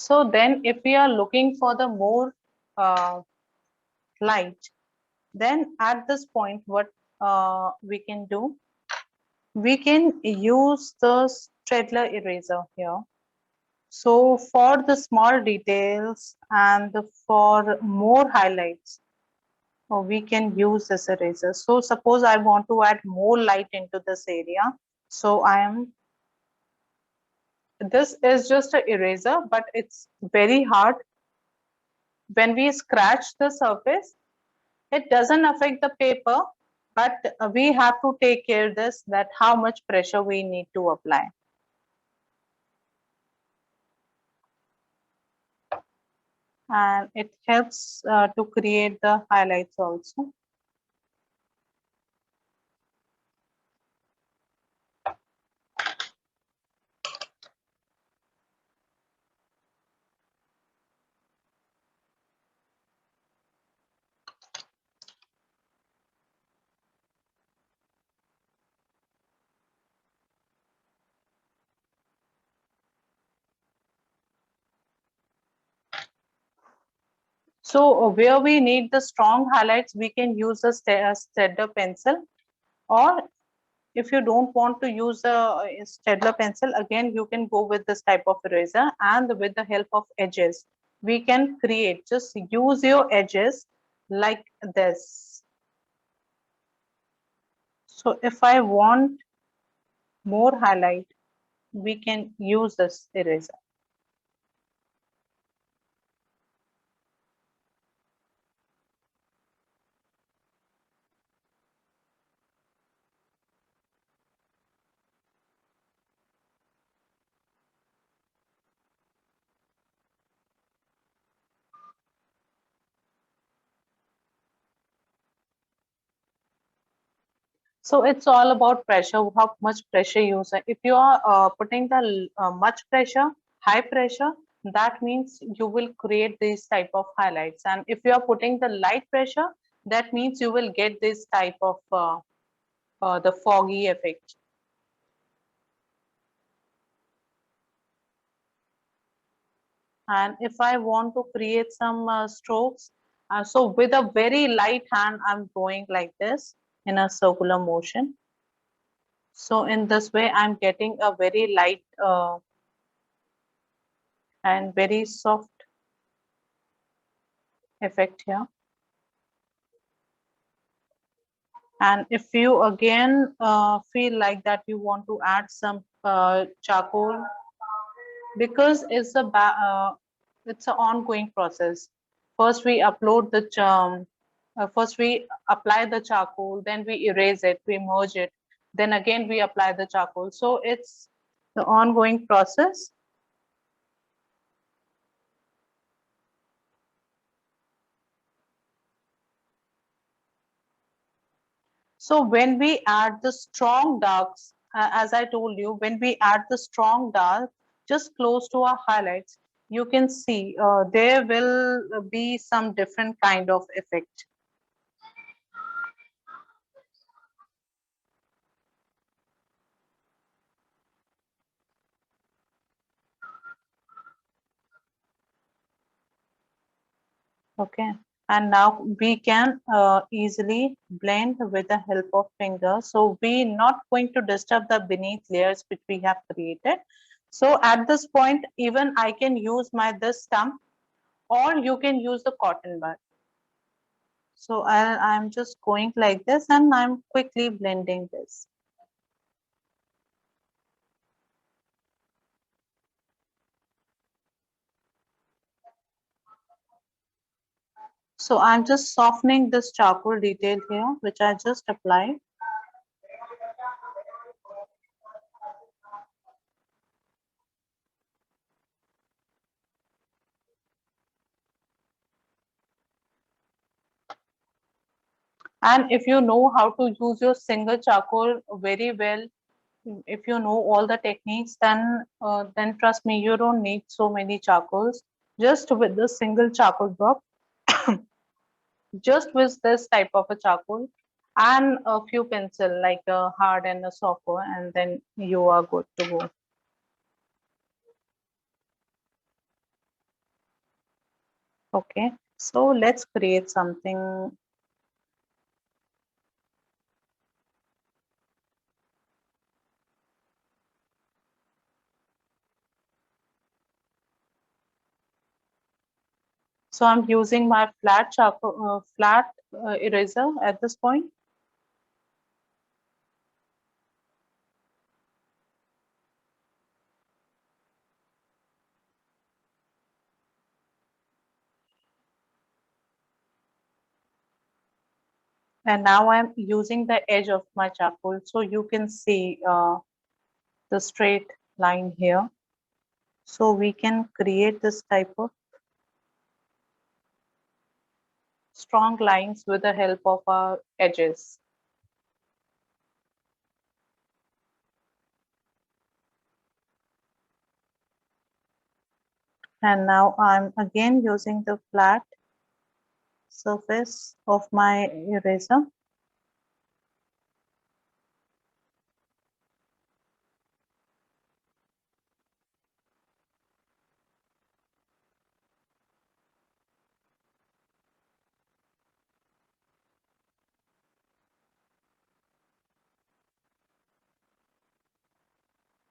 So then if we are looking for the more light, then at this point what we can do, we can use the Stedler eraser here. So for the small details and for more highlights, we can use this eraser. So suppose I want to add more light into this area. So this is just an eraser, but it's very hard. When we scratch the surface, it doesn't affect the paper, but we have to take care this that how much pressure we need to apply. And it helps to create the highlights also. So where we need the strong highlights, we can use a Stedler pencil, or if you don't want to use a Stedler pencil, again you can go with this type of eraser, and with the help of edges we can create. Just use your edges like this. So if I want more highlight, we can use this eraser. So it's all about pressure, how much pressure you use. If you are putting the much pressure, high pressure, that means you will create this type of highlights. And if you are putting the light pressure, that means you will get this type of the foggy effect. And if I want to create some strokes, so with a very light hand, I'm going like this in a circular motion. So in this way, I'm getting a very light and very soft effect here. And if you again feel like that you want to add some charcoal, because it's an ongoing process. First we upload the first we apply the charcoal, then we erase it, we merge it, then again we apply the charcoal. So it's the ongoing process. So when we add the strong darks, as I told you, when we add the strong dark just close to our highlights, you can see there will be some different kind of effect. Okay, and now we can easily blend with the help of finger. So we not going to disturb the beneath layers which we have created. So at this point, even I can use my this stump, or you can use the cotton bud. So I'm just going like this, and I'm quickly blending this. So I'm just softening this charcoal detail here, which I just applied. And if you know how to use your single charcoal very well, if you know all the techniques, then trust me, you don't need so many charcoals. Just with the single charcoal drop, just with this type of a charcoal and a few pencil like a hard and a soft, and then you are good to go. Okay, so let's create something. So I'm using my flat charcoal, flat eraser at this point. And now I'm using the edge of my charcoal so you can see the straight line here. So we can create this type of strong lines with the help of our edges. And now I'm again using the flat surface of my eraser.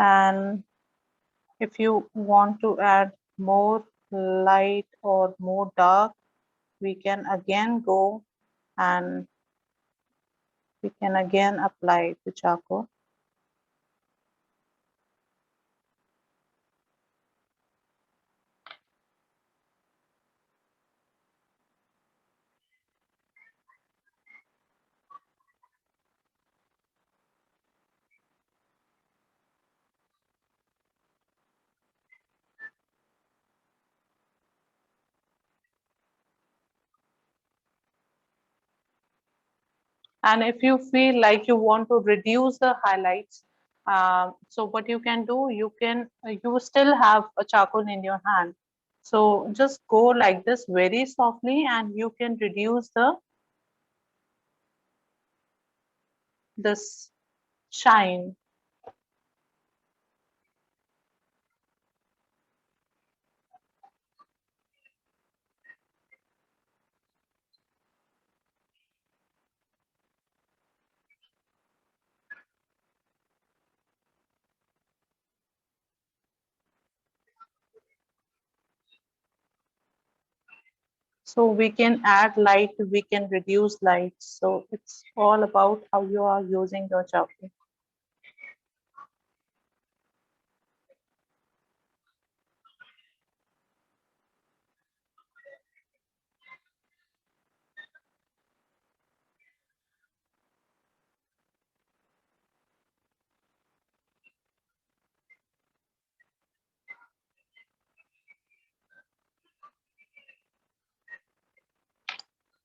And if you want to add more light or more dark, we can again go and we can again apply the charcoal. And if you feel like you want to reduce the highlights, so what you can do, you still have a charcoal in your hand. So just go like this very softly and you can reduce this shine. So we can add light, we can reduce light. So it's all about how you are using your charcoal.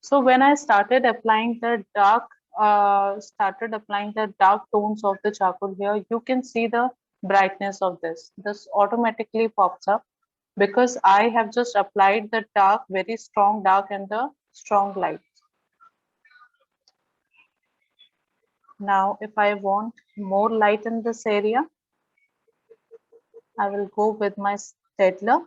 So when I started applying the dark tones of the charcoal here, you can see the brightness of this. This automatically pops up because I have just applied the dark, very strong dark and the strong light. Now, if I want more light in this area, I will go with my Stedler.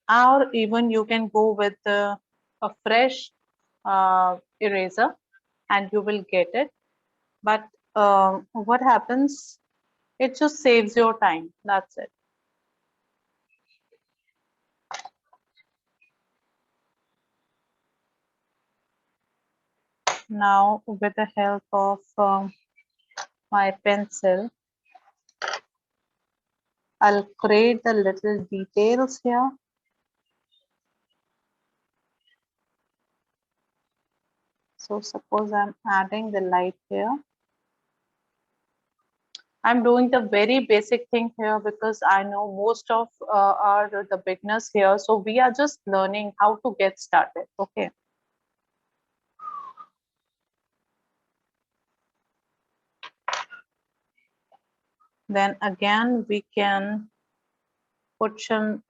Or even you can go with a fresh eraser and you will get it. But what happens, it just saves your time. That's it. Now with the help of my pencil, I'll create the little details here. So suppose I'm adding the light here. I'm doing the very basic thing here because I know most of are the beginners here. So we are just learning how to get started. Okay. Then again, we can put some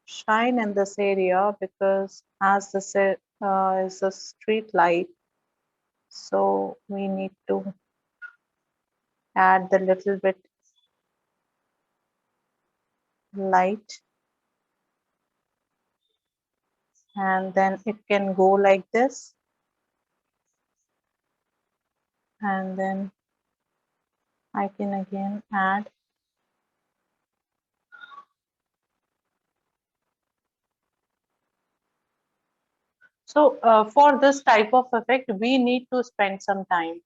shine in this area because as this is a street light, so we need to add the little bit light, and then it can go like this, and then I can again add. So for this type of effect, we need to spend some time.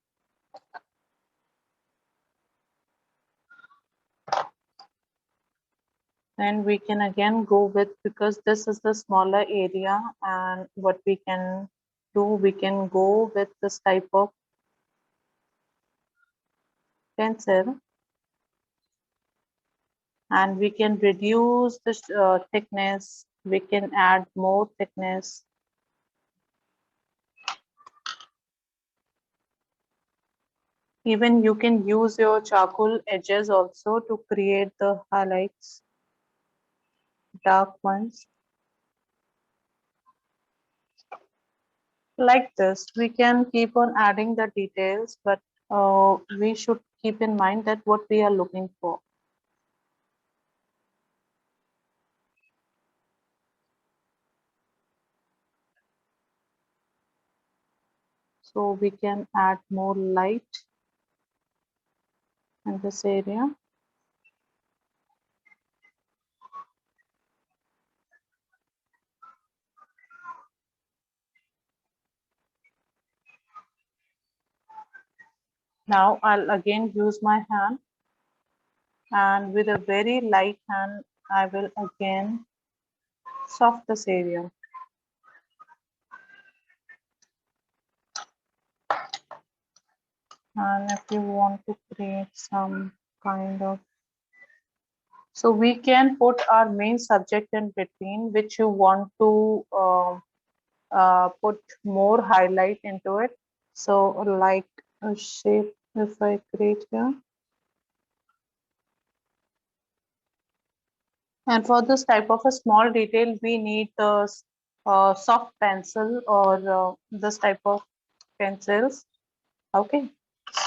Then we can again go with, because this is the smaller area, and what we can do, we can go with this type of pencil, and we can reduce the thickness, we can add more thickness. Even you can use your charcoal edges also to create the highlights, dark ones. Like this, we can keep on adding the details, but we should keep in mind that what we are looking for. So we can add more light in this area. Now I'll again use my hand, and with a very light hand, I will again soft this area. And if you want to create some kind of, so we can put our main subject in between, which you want to put more highlight into it. So like a shape, if I create here. And for this type of a small detail, we need the soft pencil, or this type of pencils. Okay.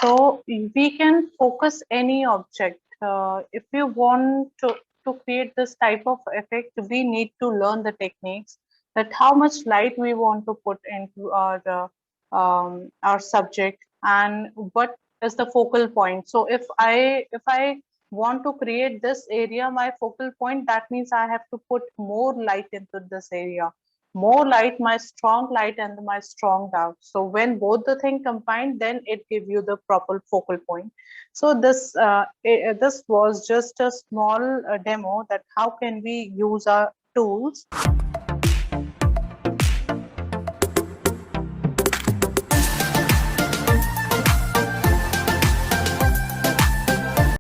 So we can focus any object. If you want to create this type of effect, we need to learn the techniques, that how much light we want to put into our subject, and what is the focal point. So if I want to create this area, my focal point, that means I have to put more light into this area, more light, my strong light and my strong dark. So when both the thing combined, then it give you the proper focal point. So this was just a small demo, that how can we use our tools